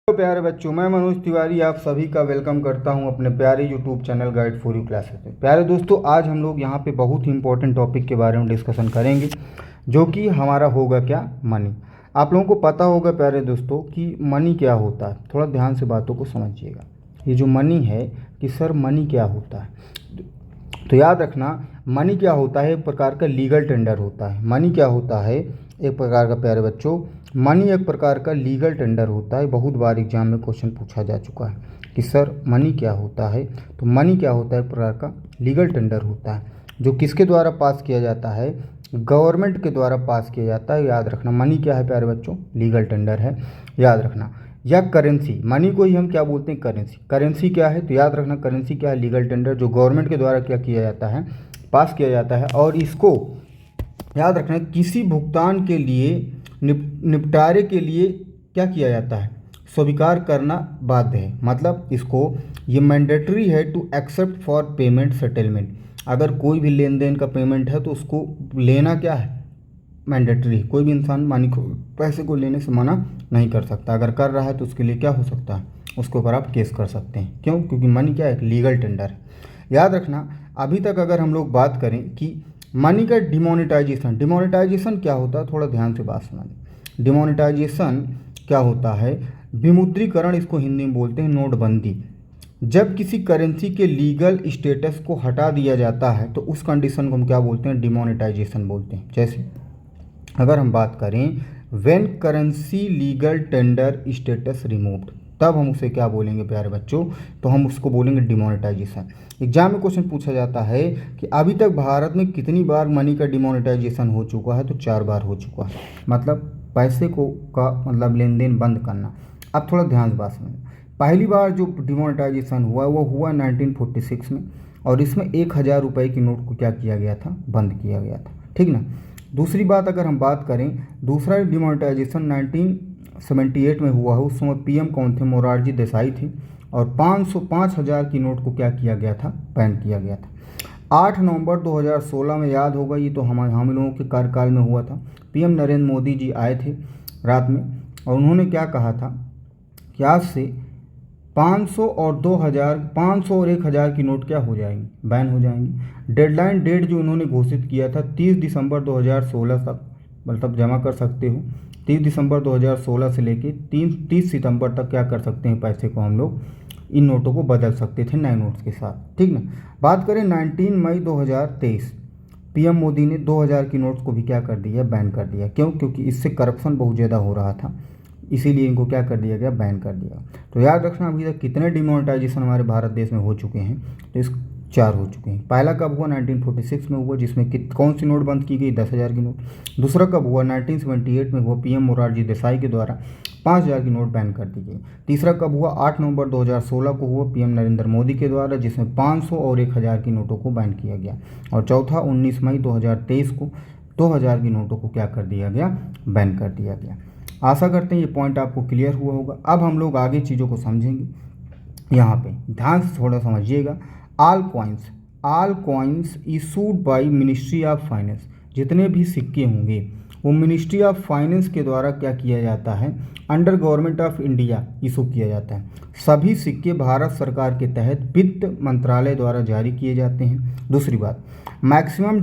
तो प्यारे बच्चों, मैं मनोज तिवारी आप सभी का वेलकम करता हूं अपने प्यारे YouTube channel guide for you classes में। प्यारे दोस्तों, आज हम लोग यहां पे बहुत ही इंपॉर्टेंट टॉपिक के बारे में डिस्कशन करेंगे, जो कि हमारा होगा क्या, मनी। आप लोगों को पता होगा प्यारे दोस्तों कि मनी क्या होता है। थोड़ा ध्यान से बातों को समझिएगा। ये जो मनी है कि सर मनी क्या होता है, तो याद रखना, मनी क्या होता है, एक प्रकार का लीगल टेंडर होता है। मनी क्या होता है, एक प्रकार का, प्यारे बच्चों, मनी एक प्रकार का लीगल टेंडर होता है। बहुत बार एग्जाम में क्वेश्चन पूछा जा चुका है कि सर मनी क्या होता है। तो मनी क्या होता है, एक प्रकार का लीगल टेंडर होता है, जो किसके द्वारा पास किया जाता है, गवर्नमेंट के द्वारा पास किया जाता है। याद रखना, मनी क्या है प्यारे बच्चों, लीगल टेंडर है। याद रखना, या करेंसी, मनी को ही हम क्या बोलते हैं, करेंसी। करेंसी क्या है, तो याद रखना, करेंसी क्या है, लीगल टेंडर, जो गवर्नमेंट के द्वारा क्या किया जाता है, पास किया जाता है। और इसको याद रखना, किसी भुगतान के लिए निपटारे के लिए क्या किया जाता है, स्वीकार करना बाध्य है। मतलब इसको, ये मैंडेटरी है to accept for payment settlement. अगर कोई भी लेन देन का पेमेंट है तो उसको लेना क्या है, मैंडेटरी है। कोई भी इंसान मनी को, पैसे को लेने से मना नहीं कर सकता। अगर कर रहा है तो उसके लिए क्या हो सकता है, उसके ऊपर आप केस कर सकते हैं। क्यों? क्योंकि मनी क्या है, एक लीगल टेंडर है। याद रखना, अभी तक अगर हम लोग बात करें कि मनी का डिमोनेटाइजेशन, डिमोनेटाइजेशन क्या होता है, थोड़ा ध्यान से बात सुनिए। डिमोनेटाइजेशन क्या होता है, विमुद्रीकरण इसको हिंदी में बोलते हैं, नोटबंदी। जब किसी करेंसी के लीगल स्टेटस को हटा दिया जाता है तो उस कंडीशन को हम क्या बोलते हैं, डिमोनेटाइजेशन बोलते हैं। जैसे अगर हम बात करें, when currency legal tender status removed, तब हम उसे क्या बोलेंगे प्यारे बच्चों, तो हम उसको बोलेंगे डिमोनेटाइजेशन। एग्जाम में क्वेश्चन पूछा जाता है कि अभी तक भारत में कितनी बार मनी का डिमोनेटाइजेशन हो चुका है, तो 4 बार हो चुका है। मतलब पैसे को का मतलब लेन देन बंद करना। अब थोड़ा ध्यान से बात सुनिए। पहली बार जो डिमोनेटाइजेशन हुआ वो हुआ 1946 में, और इसमें 1000 रुपये की नोट को क्या किया गया था, बंद किया गया था। ठीक ना। दूसरी बात अगर हम बात करें, दूसरा डिमोनेटाइजेशन 1978 में हुआ है। उस समय पीएम कौन थे, मोरारजी देसाई थे, और 5000 की नोट को क्या किया गया था, बैन किया गया था। 8 नवंबर 2016 में, याद होगा, ये तो हम लोगों के कार्यकाल में हुआ था। पीएम नरेंद्र मोदी जी आए थे रात में, और उन्होंने क्या कहा था कि आज से 500 और 2000, 500 और 1000 की नोट क्या हो जाएंगी, बैन हो जाएंगी। डेडलाइन डेट जो उन्होंने घोषित किया था 30 दिसंबर 2016 तक, मतलब जमा कर सकते हो। 30 दिसंबर 2016 से लेके 30 सितंबर तक क्या कर सकते हैं, पैसे को हम लोग, इन नोटों को बदल सकते थे नए नोट्स के साथ। ठीक ना। बात करें 19 मई 2023, पीएम मोदी ने 2000 की नोट्स को भी क्या कर दिया, बैन कर दिया। क्यों? क्योंकि इससे करप्शन बहुत ज़्यादा हो रहा था, इसीलिए इनको क्या कर दिया गया, बैन कर दिया। तो याद रखना, अभी तक कितने डिमोनेटाइजेशन हमारे भारत देश में हो चुके हैं, तो इस 4 हो चुके हैं। पहला कब हुआ, 1946 में हुआ, जिसमें कौन सी नोट बंद की गई, 10,000 की नोट। दूसरा कब हुआ, 1978 में हुआ, पीएम मोरारजी देसाई के द्वारा 5000 की नोट बैन कर दी गई। तीसरा कब हुआ, 8 नवंबर 2016 को हुआ, पीएम नरेंद्र मोदी के द्वारा, जिसमें 500 और 1000 की नोटों को बैन किया गया। और चौथा 19 मई 2023 को 2000 की नोटों को क्या कर दिया गया, बैन कर दिया गया। आशा करते हैं ये पॉइंट आपको क्लियर हुआ होगा। अब हम लोग आगे चीज़ों को समझेंगे। यहाँ पे ध्यान से थोड़ा समझिएगा। All coins issued by ministry of finance, जितने भी सिक्के होंगे वो मिनिस्ट्री ऑफ फाइनेंस के द्वारा क्या किया जाता है, under government of India issue किया जाता है। सभी सिक्के भारत सरकार के तहत वित्त मंत्रालय द्वारा जारी किए जाते हैं। दूसरी बात, मैक्सिमम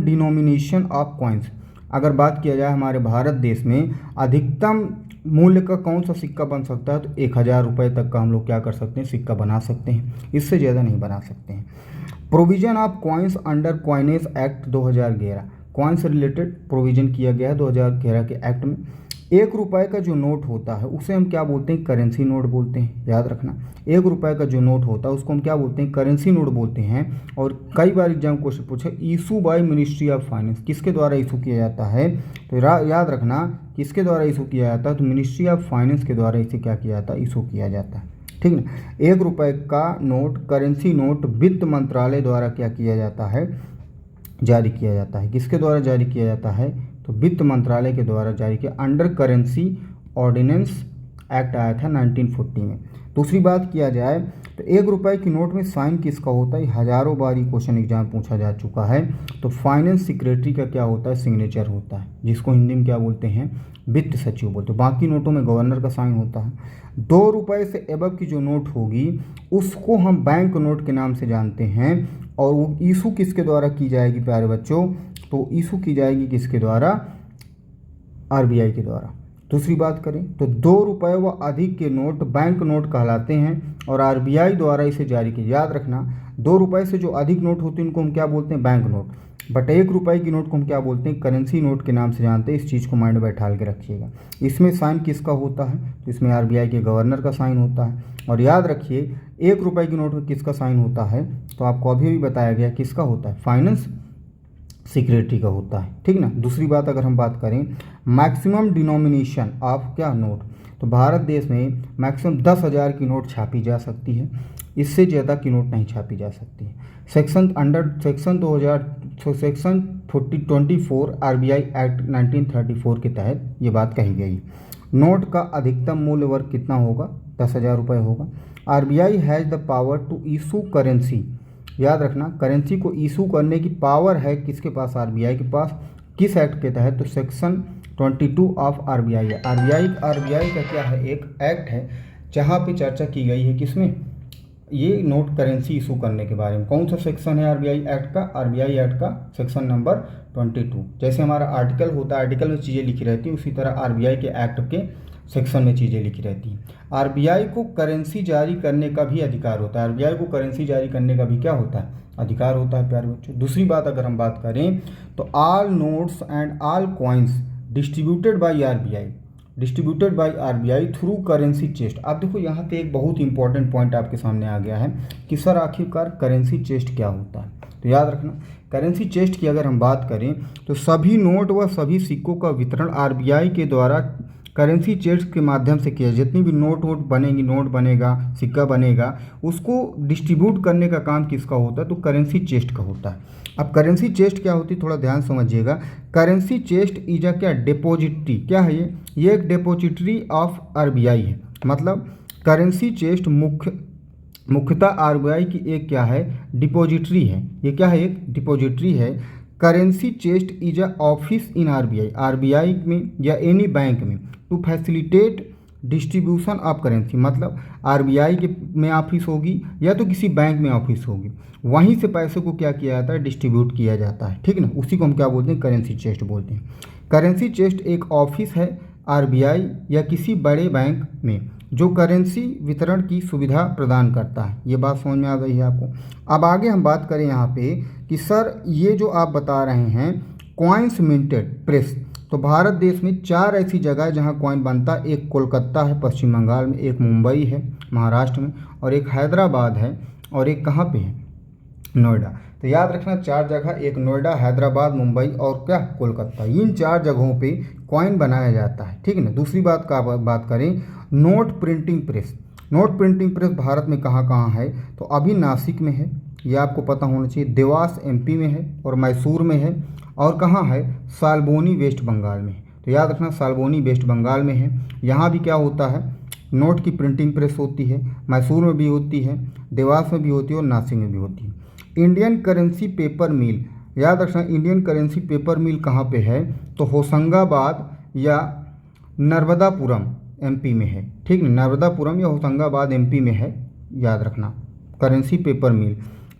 डिनोमिनेशन ऑफ कॉइन्स, अगर बात किया जाए हमारे भारत देश में अधिकतम मूल्य का कौन सा सिक्का बन सकता है, तो 1000 रुपये तक का हम लोग क्या कर सकते हैं, सिक्का बना सकते हैं। इससे ज़्यादा नहीं बना सकते हैं। Provision of coins under coinage act 2011, coin से रिलेटेड प्रोविजन किया गया है 2011 के एक्ट में। 1 रुपये का जो नोट होता है उसे हम क्या बोलते हैं, करेंसी नोट बोलते हैं। याद रखना, 1 रुपये का जो नोट होता है उसको हम क्या बोलते हैं, करेंसी नोट बोलते हैं। और कई बार एग्जाम क्वेश्चन पूछा, issue by ministry of finance, किसके द्वारा इशू किया जाता है, तो याद रखना, किसके द्वारा इशू किया जाता है, तो मिनिस्ट्री ऑफ फाइनेंस के द्वारा इसे क्या किया जाता है, इशू किया जाता है। ठीक ना। 1 रुपये का नोट, करेंसी नोट, वित्त मंत्रालय द्वारा क्या किया जाता है, जारी किया जाता है। किसके द्वारा जारी किया जाता है, तो वित्त मंत्रालय के द्वारा जारी किया, अंडर करेंसी ऑर्डिनेंस एक्ट आया था 1940 में। दूसरी बात किया जाए तो 1 रुपये की नोट में साइन किसका होता है, हज़ारों बार ये क्वेश्चन एग्जाम पूछा जा चुका है। तो फाइनेंस सेक्रेटरी का क्या होता है, सिग्नेचर होता है, जिसको हिंदी में क्या बोलते हैं, वित्त सचिव बोलते हैं। बाकी नोटों में गवर्नर का साइन होता है। 2 रुपये से एबव की जो नोट होगी उसको हम बैंक नोट के नाम से जानते हैं, और वो इशू किसके द्वारा की जाएगी प्यारे बच्चों, तो इशू की जाएगी किसके द्वारा, आरबीआई के द्वारा। दूसरी बात करें तो 2 रुपये व अधिक के नोट बैंक नोट कहलाते हैं और आरबीआई द्वारा इसे जारी किया। याद रखना 2 रुपये से जो अधिक नोट होते हैं उनको हम क्या बोलते हैं, बैंक नोट, बट 1 रुपये की नोट को हम क्या बोलते हैं, करेंसी नोट के नाम से जानते हैं। इस चीज़ को माइंड में बैठा के रखिएगा। इसमें साइन किसका होता है, तो इसमें आरबीआई के गवर्नर का साइन होता है। और याद रखिए 1 रुपये की नोट में किसका साइन होता है, तो आपको अभी भी बताया गया किसका होता है, फाइनेंस सिक्योरिटी का होता है, ठीक ना। दूसरी बात अगर हम बात करें मैक्सिमम डिनोमिनेशन ऑफ क्या नोट, तो भारत देश में मैक्सिमम 10,000 की नोट छापी जा सकती है, इससे ज़्यादा की नोट नहीं छापी जा सकती है। सेक्शन 24 आरबीआई एक्ट 1934 के तहत ये बात कही गई। नोट का अधिकतम मूल्य वर्ग कितना होगा, 10,000 रुपये होगा। RBI has the power to issue currency, याद रखना करेंसी को इशू करने की पावर है किसके पास, आरबीआई के पास। किस एक्ट के तहत, तो सेक्शन 22 ऑफ आरबीआई है। आरबीआई का क्या है, एक एक्ट है जहाँ पे चर्चा की गई है किसमें, ये नोट करेंसी इशू करने के बारे में। कौन सा सेक्शन है आरबीआई एक्ट का, आरबीआई एक्ट का सेक्शन नंबर 22। जैसे हमारा आर्टिकल होता है, आर्टिकल में चीज़ें लिखी रहती हैं, उसी तरह आरबीआई के एक्ट के सेक्शन में चीज़ें लिखी रहती हैं। आरबीआई को करेंसी जारी करने का भी अधिकार होता है, आरबीआई को करेंसी जारी करने का भी क्या होता है, अधिकार होता है प्यारे बच्चों। दूसरी बात अगर हम बात करें तो all notes and all coins distributed by RBI through currency chest. आप देखो यहाँ पे एक बहुत इंपॉर्टेंट पॉइंट आपके सामने आ गया है कि सर आखिरकार करेंसी चेस्ट क्या होता है। तो याद रखना करेंसी चेस्ट की अगर हम बात करें तो सभी नोट व सभी सिक्कों का वितरण आरबीआई के द्वारा करेंसी चेस्ट के माध्यम से किया। जितनी भी नोट बनेगी, नोट बनेगा, सिक्का बनेगा, उसको डिस्ट्रीब्यूट करने का काम किसका होता है, तो करेंसी चेस्ट का होता है। अब करेंसी चेस्ट क्या होती है, थोड़ा ध्यान समझिएगा। करेंसी चेस्ट इज अ क्या, डिपॉजिटरी, क्या है ये एक डिपॉजिटरी ऑफ आरबीआई है। मतलब करेंसी चेस्ट मुख्यतः आरबीआई की एक क्या है, डिपॉजिटरी है। ये क्या है, एक डिपॉजिटरी है। Currency chest is a office in RBI में या एनी बैंक में to facilitate distribution of currency. मतलब आरबीआई के में ऑफिस होगी या तो किसी बैंक में ऑफिस होगी, वहीं से पैसे को क्या किया जाता है, डिस्ट्रीब्यूट किया जाता है, ठीक ना। उसी को हम क्या बोलते हैं, करेंसी चेस्ट बोलते हैं। करेंसी चेस्ट एक ऑफिस है आरबीआई या किसी बड़े बैंक में जो करेंसी वितरण की सुविधा प्रदान करता है। ये बात समझ में आ गई है आपको। अब आगे हम बात करें यहाँ पे कि सर ये जो आप बता रहे हैं कॉइन्स मिंटेड प्रेस, तो भारत देश में 4 ऐसी जगह है जहाँ कॉइन बनता है। एक कोलकाता है पश्चिम बंगाल में, एक मुंबई है महाराष्ट्र में, और एक हैदराबाद है, और एक कहाँ पे है, नोएडा। तो याद रखना 4 जगह, एक नोएडा, हैदराबाद, मुंबई और क्या, कोलकाता। इन 4 जगहों पे कॉइन बनाया जाता है, ठीक है ना। दूसरी बात का बात करें note printing press. Note printing press Bharat में कहाँ कहाँ है, तो अभी नासिक में है, ये आपको पता होना चाहिए। देवास एमपी में है और मैसूर में है, और कहाँ है, साल्बोनी वेस्ट बंगाल में है। तो याद रखना साल्बोनी वेस्ट बंगाल में है। यहाँ भी क्या होता है, नोट की प्रिंटिंग प्रेस होती है। मैसूर में भी होती है, देवास में भी होती है और नासिक में भी होती है। इंडियन करेंसी पेपर मिल, याद रखना इंडियन करेंसी पेपर मिल कहाँ पे है, तो होशंगाबाद या नर्मदापुरम एमपी में है, ठीक है। नर्मदापुरम या होशंगाबाद एमपी में है, याद रखना करेंसी पेपर मिल।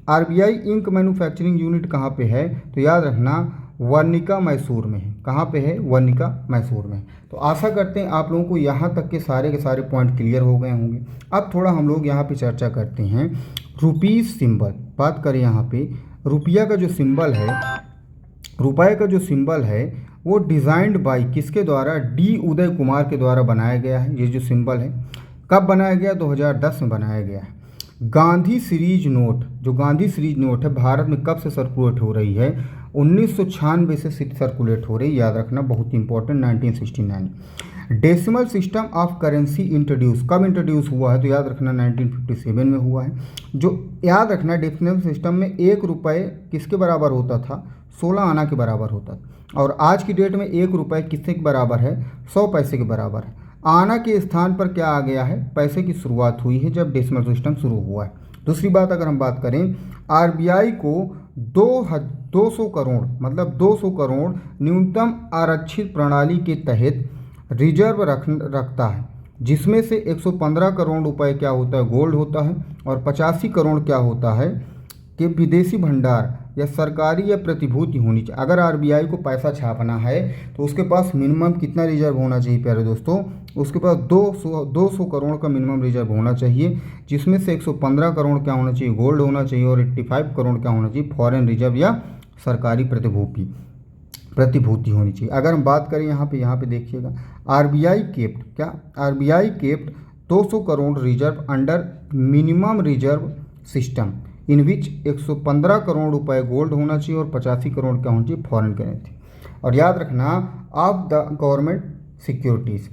आरबीआई इंक मैन्युफैक्चरिंग यूनिट कहाँ पे है, तो याद रखना वर्निका मैसूर में है। कहाँ पे है, वर्निका मैसूर में। तो आशा करते हैं आप लोगों को यहाँ तक के सारे पॉइंट क्लियर हो गए होंगे। अब थोड़ा हम लोग यहाँ पे चर्चा करते हैं रुपीज़ सिंबल। बात करें यहाँ पे रुपया का जो सिंबल है, रुपये का जो सिंबल है वो डिज़ाइंड बाई किसके द्वारा, डी उदय कुमार के द्वारा बनाया गया है। ये जो सिंबल है कब बनाया गया, 2010 में बनाया गया है। गांधी सीरीज नोट, जो गांधी सीरीज नोट है भारत में कब से सर्कुलेट हो रही है, 1996 से सर्कुलेट हो रही है, याद रखना बहुत important, 1969। Decimal system of currency introduce कब इंट्रोड्यूस हुआ है, तो याद रखना 1957 में हुआ है। जो याद रखना डेसिमल सिस्टम में 1 रुपये किसके बराबर होता था, 16 आना के बराबर होता था। और आज की डेट में 1 रुपये किसके बराबर है, 100 पैसे के बराबर है। आना के स्थान पर क्या आ गया है, पैसे की शुरुआत हुई है जब डेसिमल सिस्टम शुरू हुआ है। दूसरी बात अगर हम बात करें, आरबीआई को 200 करोड़ मतलब 200 करोड़ न्यूनतम आरक्षित प्रणाली के तहत रिजर्व रखता है, जिसमें से 115 करोड़ रुपए क्या होता है, गोल्ड होता है, और 85 करोड़ क्या होता है कि विदेशी भंडार या सरकारी या प्रतिभूति होनी चाहिए। अगर आरबीआई को पैसा छापना है तो उसके पास मिनिमम कितना रिजर्व होना चाहिए प्यारे दोस्तों, उसके पास 200 करोड़ का मिनिमम रिजर्व होना चाहिए, जिसमें से 115 करोड़ क्या होना चाहिए, गोल्ड होना चाहिए, और 85 करोड़ क्या होना चाहिए, फॉरेन रिजर्व या सरकारी प्रतिभूति होनी चाहिए। अगर हम बात करें यहाँ पे देखिएगा, RBI kept 200 crore reserve under minimum reserve system in which 115 crore रुपए गोल्ड होना चाहिए और 85 करोड़ क्या होना चाहिए, फॉरेन करेंसी। और याद रखना ऑफ द गवर्नमेंट सिक्योरिटीज़,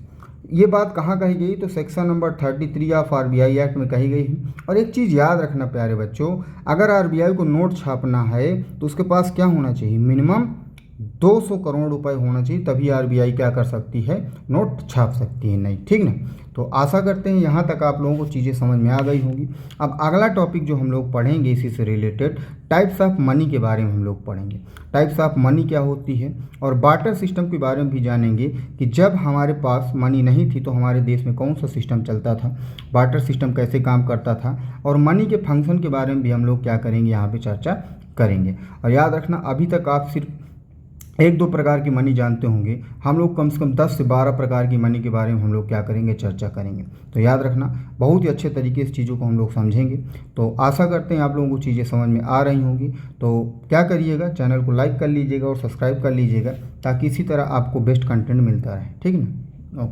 ये बात कहाँ कही गई, तो section number 33 of RBI act में कही गई है। और एक चीज़ याद रखना प्यारे बच्चों, अगर आरबीआई को नोट छापना है तो उसके पास क्या होना चाहिए, मिनिमम 200 करोड़ रुपए होना चाहिए, तभी आरबीआई क्या कर सकती है, नोट छाप सकती है, नहीं, ठीक ना। तो आशा करते हैं यहाँ तक आप लोगों को चीज़ें समझ में आ गई होंगी। अब अगला टॉपिक जो हम लोग पढ़ेंगे इसी से रिलेटेड, टाइप्स ऑफ मनी के बारे में हम लोग पढ़ेंगे। टाइप्स ऑफ मनी क्या होती है, और बार्टर सिस्टम के बारे में भी जानेंगे कि जब हमारे पास मनी नहीं थी तो हमारे देश में कौन सा सिस्टम चलता था, बार्टर सिस्टम कैसे काम करता था, और मनी के फंक्शन के बारे में भी हम लोग क्या करेंगे, यहाँ पे चर्चा करेंगे। और याद रखना अभी तक आप सिर्फ 1-2 प्रकार की मनी जानते होंगे, हम लोग कम से कम 10 से 12 प्रकार की मनी के बारे में हम लोग क्या करेंगे, चर्चा करेंगे। तो याद रखना बहुत ही अच्छे तरीके से चीज़ों को हम लोग समझेंगे। तो आशा करते हैं आप लोगों को चीज़ें समझ में आ रही होंगी। तो क्या करिएगा, चैनल को लाइक कर लीजिएगा और सब्सक्राइब कर लीजिएगा, ताकि इसी तरह आपको बेस्ट कंटेंट मिलता रहे, ठीक है ना। ओके।